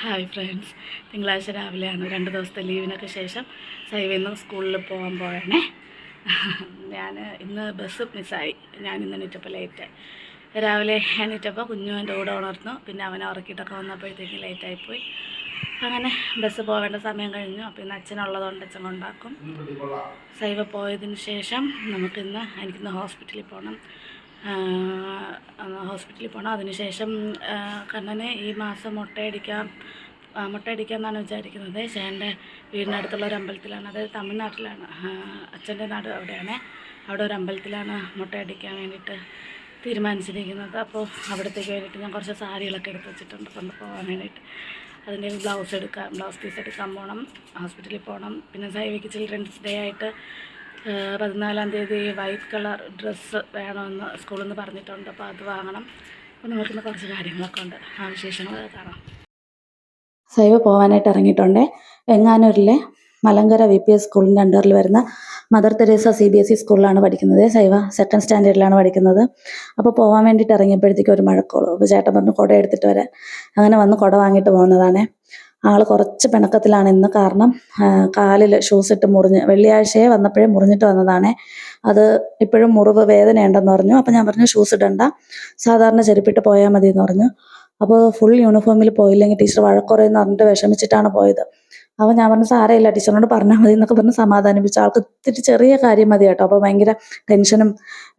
Hi friends, തിങ്കളാഴ്ച രാവിലെയാണ് 2 ദിവസത്തെ ലീവിനൊക്കെ ശേഷം സൈവയിൽ സ്കൂളിൽ പോകാൻ പോകണേ. ഞാൻ ഇന്ന് ബസ് മിസ്സായി. ഞാൻ ഇന്ന് എണീറ്റപ്പോൾ ലേറ്റായി. രാവിലെ എണീറ്റപ്പോൾ കുഞ്ഞു എൻ്റെ കൂടെ ഉണർന്നു. പിന്നെ അവനെ ഉറക്കിയിട്ടൊക്കെ വന്നപ്പോഴത്തേക്ക് ലേറ്റായിപ്പോയി. അങ്ങനെ ബസ് പോവേണ്ട സമയം കഴിഞ്ഞു. അപ്പോൾ ഇന്ന് അച്ഛനുള്ളതുകൊണ്ട് അച്ഛൻ കൊണ്ടാക്കും. സൈവ പോയതിന് ശേഷം എനിക്കിന്ന് ഹോസ്പിറ്റലിൽ പോകണം. അതിനുശേഷം കണ്ണനെ ഈ മാസം മുട്ടയടിക്കാമെന്നാണ് വിചാരിക്കുന്നത്. ചേട്ടൻ്റെ വീടിനടുത്തുള്ള ഒരു അമ്പലത്തിലാണ്, അതായത് തമിഴ്നാട്ടിലാണ്, അച്ഛൻ്റെ നാട് അവിടെയാണ്. അവിടെ ഒരു അമ്പലത്തിലാണ് മുട്ടയടിക്കാൻ വേണ്ടിയിട്ട് തീരുമാനിച്ചിരിക്കുന്നത്. അപ്പോൾ അവിടത്തേക്ക് വേണ്ടിയിട്ട് ഞാൻ കുറച്ച് സാരികളൊക്കെ എടുത്ത് വെച്ചിട്ടുണ്ട് കൊണ്ട് പോകാൻ വേണ്ടിയിട്ട്. അതിൻ്റെ ബ്ലൗസ് പീസ് എടുക്കാൻ പോകണം, ഹോസ്പിറ്റലിൽ പോകണം. പിന്നെ സൈവയ്ക്ക് ചിൽഡ്രൻസ് ഡേ ആയിട്ട് 14-ാം തീയതി വൈറ്റ് കളർ ഡ്രസ്സ് വേണമെന്ന് സ്കൂളിൽ നിന്ന് പറഞ്ഞിട്ടുണ്ട്. അപ്പോൾ അത് വാങ്ങണം. അപ്പോൾ നമുക്കിന്ന് കുറച്ച് കാര്യങ്ങളൊക്കെ ഉണ്ട്, ആ വിശേഷങ്ങളൊക്കെ കാണാം. സൈവ പോകാനായിട്ട് ഇറങ്ങിയിട്ടുണ്ട്. വെങ്ങാനൂരിലെ മലങ്കര VPS സ്കൂളിൻ്റെ അണ്ടറിൽ വരുന്ന മദർ തെരേസ CBSE സ്കൂളിലാണ് പഠിക്കുന്നത്. സൈവ 2nd സ്റ്റാൻഡേർഡിലാണ് പഠിക്കുന്നത്. അപ്പോൾ പോകാൻ വേണ്ടിയിട്ട് ഇറങ്ങിയപ്പോഴത്തേക്കും ഒരു മഴക്കോളൂ. അപ്പോൾ ചേട്ടൻ പറഞ്ഞു കുട എടുത്തിട്ട് വരാൻ. അങ്ങനെ വന്ന് കുട വാങ്ങിയിട്ട് പോകുന്നതാണ്. ആൾ കുറച്ച് പിണക്കത്തിലാണ് ഇന്ന്. കാരണം കാലിൽ ഷൂസ് ഇട്ട് മുറിഞ്ഞ്, വെള്ളിയാഴ്ചയെ വന്നപ്പോഴേ മുറിഞ്ഞിട്ട് വന്നതാണ്. അത് ഇപ്പോഴും മുറിവ് വേദനയുണ്ടെന്ന് പറഞ്ഞു. അപ്പോൾ ഞാൻ പറഞ്ഞു ഷൂസ് ഇടണ്ട, സാധാരണ ചെരുപ്പിട്ട് പോയാൽ മതി എന്ന് പറഞ്ഞു. അപ്പോൾ ഫുൾ യൂണിഫോമിൽ പോയില്ലെങ്കിൽ ടീച്ചർ വഴക്കുറയെന്ന് പറഞ്ഞിട്ട് വിഷമിച്ചിട്ടാണ് പോയത്. അപ്പോൾ ഞാൻ പറഞ്ഞു സാരമില്ല, ടീച്ചറിനോട് പറഞ്ഞാൽ മതി എന്നൊക്കെ പറഞ്ഞ് സമാധാനിപ്പിച്ചു. ആൾക്ക് ഇത്തിരി ചെറിയ കാര്യം മതി കേട്ടോ. അപ്പോൾ ഭയങ്കര ടെൻഷനും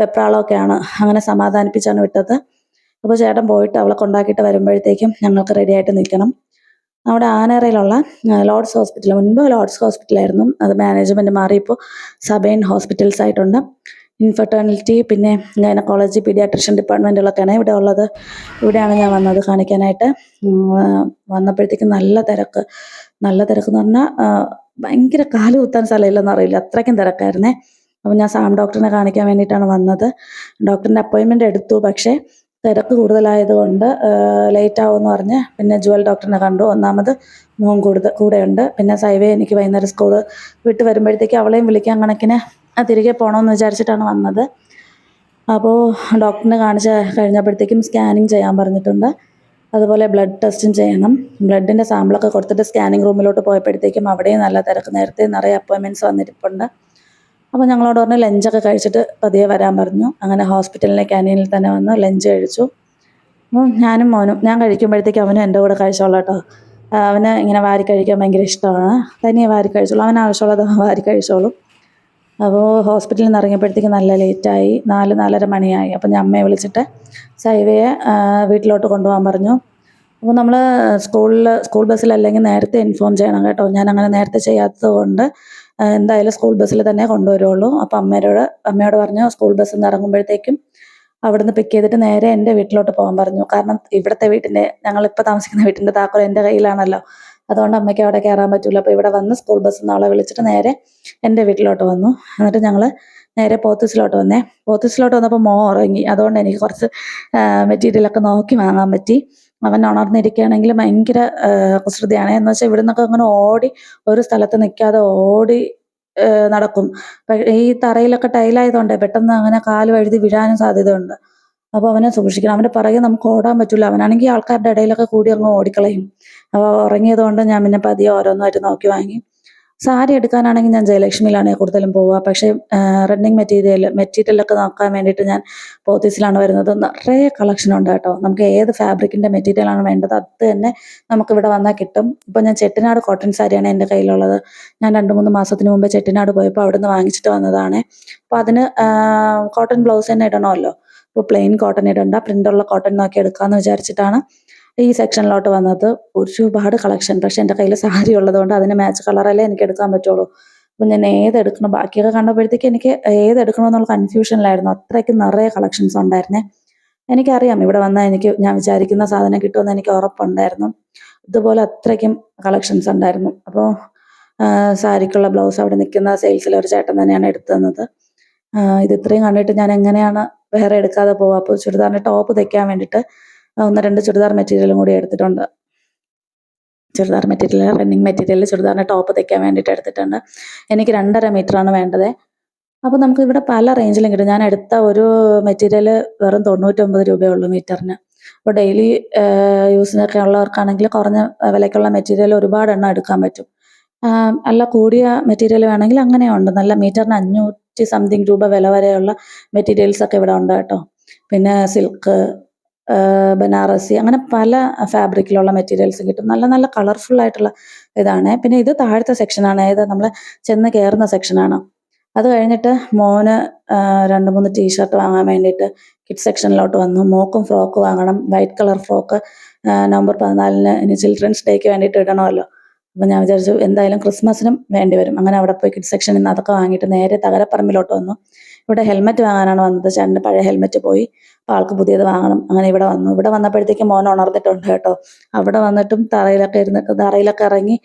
വെപ്രാളമൊക്കെയാണ്. അങ്ങനെ സമാധാനിപ്പിച്ചാണ് വിട്ടത്. അപ്പോൾ ചേട്ടൻ പോയിട്ട് അവളെ കൊണ്ടാക്കിയിട്ട് വരുമ്പോഴത്തേക്കും ഞങ്ങൾക്ക് റെഡിയായിട്ട് നിൽക്കണം. നമ്മുടെ ആനേറയിലുള്ള ലോർഡ്സ് ഹോസ്പിറ്റൽ, മുൻപ് ലോർഡ്സ് ഹോസ്പിറ്റലായിരുന്നു, അത് മാനേജ്മെൻറ്റ് മാറി ഇപ്പോൾ സബൈൻ ഹോസ്പിറ്റൽസ് ആയിട്ടുണ്ട്. ഇൻഫെർട്ടേണിറ്റി, പിന്നെ ഗൈനക്കോളജി, പീഡിയാട്രിഷ്യൻ ഡിപ്പാർട്ട്മെൻറ്റുകളൊക്കെയാണ് ഇവിടെ ഉള്ളത്. ഇവിടെയാണ് ഞാൻ വന്നത് കാണിക്കാനായിട്ട്. വന്നപ്പോഴത്തേക്കും നല്ല തിരക്ക് എന്ന് പറഞ്ഞാൽ ഭയങ്കര കാല് കുത്താൻ സ്ഥലമില്ലെന്ന് അറിയില്ല, അത്രയ്ക്കും തിരക്കായിരുന്നേ. അപ്പോൾ ഞാൻ സാം ഡോക്ടറിനെ കാണിക്കാൻ വേണ്ടിയിട്ടാണ് വന്നത്. ഡോക്ടറിൻ്റെ അപ്പോയിൻമെൻറ്റ് എടുത്തു, പക്ഷേ തിരക്ക് കൂടുതലായതുകൊണ്ട് ലേറ്റ് ആവുമെന്ന് പറഞ്ഞ് പിന്നെ ജുവൽ ഡോക്ടറിനെ കണ്ടു. ഒന്നാമത് മോൻ കൂടെയുണ്ട്. പിന്നെ സൈവയെ എനിക്ക് വൈകുന്നേരം സ്കൂൾ വിട്ട് വരുമ്പോഴത്തേക്ക് അവളെയും വിളിക്കാൻ കണക്കിന് തിരികെ പോകണമെന്ന് വിചാരിച്ചിട്ടാണ് വന്നത്. അപ്പോൾ ഡോക്ടറിനെ കാണിച്ച് കഴിഞ്ഞപ്പോഴത്തേക്കും സ്കാനിങ് ചെയ്യാൻ പറഞ്ഞിട്ടുണ്ട്. അതുപോലെ ബ്ലഡ് ടെസ്റ്റും ചെയ്യണം. ബ്ലഡിൻ്റെ സാമ്പിളൊക്കെ കൊടുത്തിട്ട് സ്കാനിങ് റൂമിലോട്ട് പോയപ്പോഴത്തേക്കും അവിടെയും നല്ല തിരക്ക്. നേരത്തെ നിറയെ അപ്പോയിൻമെൻറ്റ്സ് വന്നിരിപ്പുണ്ട്. അപ്പോൾ ഞങ്ങളോട് പറഞ്ഞ് ലഞ്ചൊക്കെ കഴിച്ചിട്ട് പതിയെ വരാൻ പറഞ്ഞു. അങ്ങനെ ഹോസ്പിറ്റലിലെ ക്യാൻറ്റീനിൽ തന്നെ വന്ന് ലഞ്ച് കഴിച്ചു. അപ്പോൾ ഞാനും മോനും, ഞാൻ കഴിക്കുമ്പോഴത്തേക്കും അവനും എൻ്റെ കൂടെ കഴിച്ചോളാം കേട്ടോ. അവന് ഇങ്ങനെ വാരി കഴിക്കാൻ ഭയങ്കര ഇഷ്ടമാണ്. തനിയെ വാരി കഴിച്ചോളൂ, അവന് ആവശ്യമുള്ളത് വാരി കഴിച്ചോളൂ. അപ്പോൾ ഹോസ്പിറ്റലിൽ നിന്ന് ഇറങ്ങിയപ്പോഴത്തേക്ക് നല്ല ലേറ്റായി, 4-4:30 മണിയായി. അപ്പം ഞാൻ അമ്മയെ വിളിച്ചിട്ട് സൈവയെ വീട്ടിലോട്ട് കൊണ്ടുപോകാൻ പറഞ്ഞു. അപ്പോൾ നമ്മൾ സ്കൂൾ ബസ്സിലല്ലെങ്കിൽ നേരത്തെ ഇൻഫോം ചെയ്യണം കേട്ടോ. ഞാൻ അങ്ങനെ നേരത്തെ ചെയ്യാത്തത് കൊണ്ട് എന്തായാലും സ്കൂൾ ബസ്സിൽ തന്നെ കൊണ്ടുവരുള്ളൂ. അപ്പോൾ അമ്മയോട് പറഞ്ഞു സ്കൂൾ ബസ്സിൽ നിന്ന് ഇറങ്ങുമ്പോഴത്തേക്കും അവിടുന്ന് പിക്ക് ചെയ്തിട്ട് നേരെ എൻ്റെ വീട്ടിലോട്ട് പോകാൻ പറഞ്ഞു. കാരണം ഇവിടുത്തെ ഞങ്ങളിപ്പോൾ താമസിക്കുന്ന വീട്ടിൻ്റെ താക്കോൽ എൻ്റെ കയ്യിലാണല്ലോ. അതുകൊണ്ട് അമ്മയ്ക്ക് അവിടെ കയറാൻ പറ്റില്ല. അപ്പോൾ ഇവിടെ വന്ന് സ്കൂൾ ബസ്സിൽ നിന്ന് അവളെ വിളിച്ചിട്ട് നേരെ എൻ്റെ വീട്ടിലോട്ട് വന്നു. എന്നിട്ട് ഞങ്ങൾ നേരെ പോത്തീസിലോട്ട് വന്നപ്പോൾ ഉറങ്ങി. അതുകൊണ്ട് എനിക്ക് കുറച്ച് മെറ്റീരിയലൊക്കെ നോക്കി വാങ്ങാൻ പറ്റി. അവൻ ഉണർന്നിരിക്കുകയാണെങ്കിൽ ഭയങ്കര കുസൃതിയാണ്. എന്ന് വെച്ചാൽ ഇവിടെ നിന്നൊക്കെ അങ്ങനെ ഓടി ഒരു സ്ഥലത്ത് നിൽക്കാതെ ഓടി നടക്കും. ഈ തറയിലൊക്കെ ടൈലായതുകൊണ്ട് പെട്ടെന്ന് അങ്ങനെ കാല് വഴുതി വീഴാനും സാധ്യതയുണ്ട്. അപ്പോൾ അവനെ സൂക്ഷിക്കണം. അവൻ്റെ പുറകെ നമുക്ക് ഓടാൻ പറ്റില്ല. അവനാണെങ്കിൽ ആൾക്കാരുടെ ഇടയിലൊക്കെ കൂടി അങ്ങ് ഓടിക്കളയും. അപ്പോൾ ഉറങ്ങിയത് കൊണ്ട് ഞാൻ പിന്നെ പതിയെ ഓരോന്നായിട്ട് നോക്കി വാങ്ങി. സാരി എടുക്കാനാണെങ്കിൽ ഞാൻ ജയലക്ഷ്മിയിലാണ് കൂടുതലും പോവുക. പക്ഷേ റണ്ണിങ് മെറ്റീരിയലൊക്കെ നോക്കാൻ വേണ്ടിയിട്ട് ഞാൻ പോത്തീസിലാണ് വരുന്നത്. നിറയെ കളക്ഷൻ ഉണ്ട് കേട്ടോ. നമുക്ക് ഏത് ഫാബ്രിക്കിൻ്റെ മെറ്റീരിയലാണ് വേണ്ടത് അത് തന്നെ നമുക്കിവിടെ വന്നാൽ കിട്ടും. ഇപ്പോൾ ഞാൻ ചെട്ടിനാട് കോട്ടൺ സാരിയാണ് എൻ്റെ കയ്യിലുള്ളത്. ഞാൻ 2-3 മാസത്തിന് മുമ്പ് ചെട്ടിനാട് പോയപ്പോൾ അവിടെ നിന്ന് വാങ്ങിച്ചിട്ട് വന്നതാണ്. അപ്പോൾ അതിന് കോട്ടൺ ബ്ലൗസ് തന്നെ ഇടണമല്ലോ. ഇപ്പോൾ പ്ലെയിൻ കോട്ടൺ ഇടണ്ട, പ്രിൻ്റുള്ള കോട്ടൺ നോക്കി എടുക്കാമെന്ന് വിചാരിച്ചിട്ടാണ് ഈ സെക്ഷനിലോട്ട് വന്നത്. ഒരുപാട് കളക്ഷൻ. പക്ഷെ എൻ്റെ കയ്യിൽ സാരി ഉള്ളതുകൊണ്ട് അതിന് മാച്ച് കളറല്ലേ എനിക്ക് എടുക്കാൻ പറ്റുള്ളൂ. അപ്പം ഞാൻ ഏതെടുക്കണം, ബാക്കിയൊക്കെ കണ്ടപ്പോഴത്തേക്ക് എനിക്ക് ഏതെടുക്കണമെന്നുള്ള കൺഫ്യൂഷനിലായിരുന്നു. അത്രയ്ക്ക് നിറയെ കളക്ഷൻസ് ഉണ്ടായിരുന്നേ. എനിക്കറിയാം ഇവിടെ വന്നാൽ ഞാൻ വിചാരിക്കുന്ന സാധനം കിട്ടുമെന്ന് എനിക്ക് ഉറപ്പുണ്ടായിരുന്നു. ഇതുപോലെ അത്രയ്ക്കും കളക്ഷൻസ് ഉണ്ടായിരുന്നു. അപ്പോൾ സാരിക്കുള്ള ബ്ലൗസ് അവിടെ നിൽക്കുന്ന സെയിൽസിലെ ഒരു ചേട്ടൻ തന്നെയാണ് എടുത്തു തന്നത്. ഇത് ഇത്രയും കണ്ടിട്ട് ഞാൻ എങ്ങനെയാണ് വേറെ എടുക്കാതെ പോവുക. അപ്പോൾ ചുരിദാറിൻ്റെ ടോപ്പ് തയ്ക്കാൻ വേണ്ടിയിട്ട് 1-2 ചുരിദാർ മെറ്റീരിയലും കൂടി എടുത്തിട്ടുണ്ട്. റണ്ണിങ് മെറ്റീരിയൽ ചുരിദാറിൻ്റെ ടോപ്പ് തയ്ക്കാൻ വേണ്ടിയിട്ട് എടുത്തിട്ടുണ്ട്. എനിക്ക് 2.5 മീറ്ററാണ് വേണ്ടത്. അപ്പോൾ നമുക്ക് ഇവിടെ പല റേഞ്ചിലും കിട്ടും. ഞാൻ എടുത്ത ഒരു മെറ്റീരിയൽ വെറും 99 രൂപയേ ഉള്ളൂ മീറ്ററിന്. ഇപ്പോൾ ഡെയിലി യൂസിനൊക്കെ ഉള്ളവർക്കാണെങ്കിൽ കുറഞ്ഞ വിലയ്ക്കുള്ള മെറ്റീരിയൽ ഒരുപാട് എണ്ണം എടുക്കാൻ പറ്റും. നല്ല കൂടിയ മെറ്റീരിയൽ വേണമെങ്കിൽ അങ്ങനെയുണ്ട്. നല്ല മീറ്ററിന് 500 സംതിങ് രൂപ വില വരെയുള്ള മെറ്റീരിയൽസ് ഒക്കെ ഇവിടെ ഉണ്ട് കേട്ടോ. പിന്നെ സിൽക്ക്, ബനാറസി, അങ്ങനെ പല ഫാബ്രിക്കിലുള്ള മെറ്റീരിയൽസ് കിട്ടും. നല്ല നല്ല കളർഫുൾ ആയിട്ടുള്ള ഇതാണ്. പിന്നെ ഇത് താഴത്തെ സെക്ഷനാണ്, ഇത് നമ്മൾ ചെന്ന് കയറുന്ന സെക്ഷനാണ്. അത് കഴിഞ്ഞിട്ട് മോന് 2-3 ടീഷർട്ട് വാങ്ങാൻ വേണ്ടിയിട്ട് കിഡ്സ് സെക്ഷനിലോട്ട് വന്നു. മോക്കും ഫ്രോക്ക് വാങ്ങണം, വൈറ്റ് കളർ ഫ്രോക്ക്. നവംബർ 14 ഇനി ചിൽഡ്രൻസ് ഡേക്ക് വേണ്ടിയിട്ട് ഇടണമല്ലോ. അപ്പം ഞാൻ വിചാരിച്ചു എന്തായാലും ക്രിസ്മസിനും വേണ്ടി വരും. അങ്ങനെ അവിടെ പോയി കിഡ്സ് സെക്ഷനിൽ നിന്ന് അതൊക്കെ വാങ്ങിയിട്ട് നേരെ തകരപ്പറമ്പിലോട്ട് വന്നു. ഇവിടെ ഹെൽമെറ്റ് വാങ്ങാനാണ് വന്നത്. ചേട്ടൻ്റെ പഴയ ഹെൽമെറ്റ് പോയി, അപ്പോൾ ആൾക്ക് പുതിയത് വാങ്ങണം. അങ്ങനെ ഇവിടെ വന്നു. ഇവിടെ വന്നപ്പോഴത്തേക്കും മോൻ ഉണർന്നിട്ടുണ്ട് കേട്ടോ. അവിടെ വന്നിട്ടും തറയിലൊക്കെ ഇറങ്ങി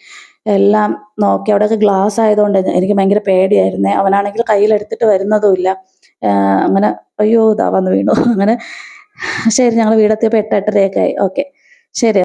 എല്ലാം നോക്കി. അവിടെയൊക്കെ ഗ്ലാസ് ആയതുകൊണ്ട് എനിക്ക് ഭയങ്കര പേടിയായിരുന്നേ. അവനാണെങ്കിൽ കയ്യിലെടുത്തിട്ട് വരുന്നതുമില്ല. അങ്ങനെ അയ്യോ ഇതാ വന്ന് വീണു. അങ്ങനെ ശരി, ഞങ്ങൾ വീടെത്തിയപ്പോൾ 8-8:30 ആയി. ഓക്കെ, ശരി.